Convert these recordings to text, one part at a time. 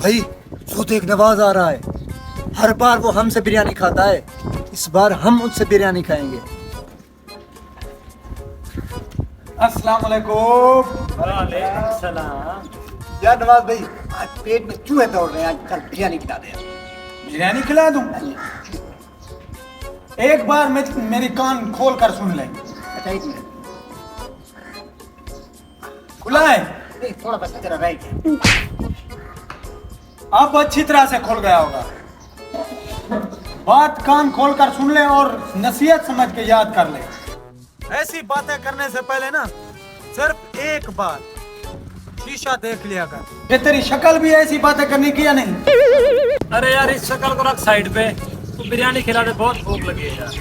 भाई वो तो एक नवाज आ रहा है। हर बार वो हमसे बिरयानी खाता है, इस बार हम उससे बिरयानी खाएंगे। अस्सलाम वालेकुम। वालेकुम सलाम। यार नवाज भाई, आज पेट में चूहे दौड़ रहे हैं, आज कल बिरयानी खिला दे। बिरयानी खिला दूं? एक बार मेरी कान खोल कर सुन ले। अच्छा एक मिनट, खुला है? नहीं थोड़ा बस जरा राइट है। अब अच्छी तरह से खुल गया होगा। बात कान खोल कर सुन ले और नसीहत समझ के याद कर ले। ऐसी बातें करने से पहले ना सिर्फ एक बार शीशा देख लिया कर। ये तेरी शक्ल भी ऐसी बातें करने की या नहीं? अरे यार इस शक्ल को रख साइड पे, तो बिरयानी खिला दे, बहुत भूख लगी है यार।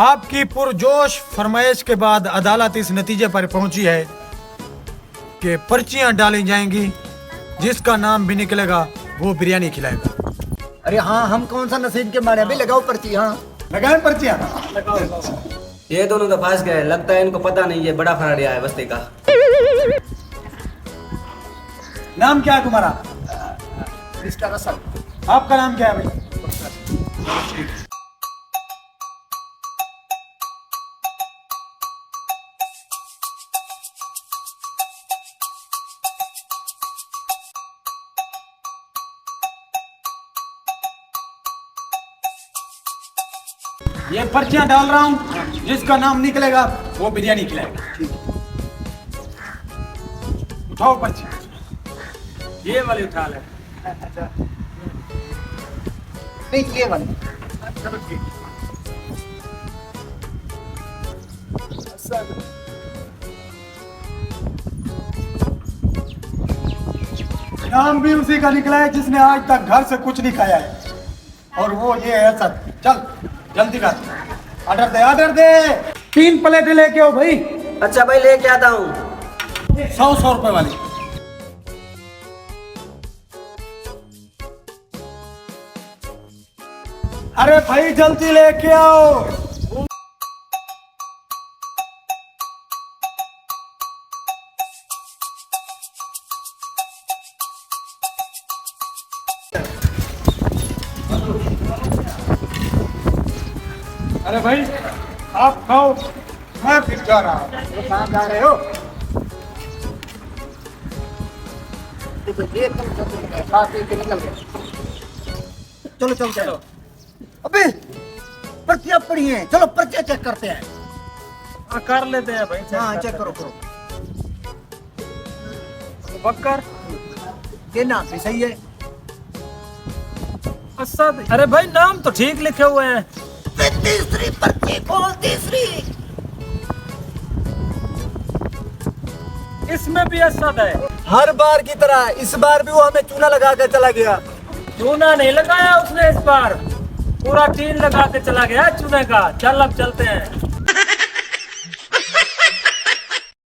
आपकी पुरजोश फरमाइश के बाद अदालत इस नतीजे पर पहुंची है कि पर्चियां डाली जाएंगी, जिसका नाम भी निकलेगा वो बिरयानी खिलाएगा। अरे हाँ, हम कौन सा नसीब के मारे, अभी लगाओ पर्ची। हाँ लगाए पर्चियां? ये दोनों तो फंस गए, लगता है इनको पता नहीं ये बड़ा फराडिया है बस्ती का। नाम क्या है तुम्हारा? मिस्टर असल। आपका नाम क्या है भाई? ये पर्चियां डाल रहा हूं, जिसका नाम निकलेगा वो बिरयानी खिलाएगा। उठाओ पर्ची। ये वाली उठा ले। नहीं ये वाली। चलो ठीक। नाम भी उसी का निकला है जिसने आज तक घर से कुछ नहीं खाया है, और वो ये है असद। चल जल्दी कर, ऑर्डर दे। 3 प्लेटें लेके आओ भाई। अच्छा भाई लेके आता हूँ। 100 रुपए वाली। अरे भाई जल्दी लेके आओ। अरे भाई आप खाओ, मैं फिर जा रहा हूँ। कहाँ जा रहे हो? देखो ये तुम निकल गए। चलो चलो चलो। अबे पर्चियां पड़ी हैं, चलो पर्चियां चेक करते हैं। हाँ कर लेते हैं भाई। हाँ चेक करो करो। बकर ये नाम भी सही है। असद। अरे भाई नाम तो ठीक लिखे हुए हैं। तीसरी पर्ची खोल, तीसरी। इसमें भी असद है। हर बार की तरह इस बार भी वो हमें चूना लगा कर चला गया। चूना नहीं लगाया उसने इस बार, पूरा टीन लगा के चला गया चूने का। चल अब चलते हैं।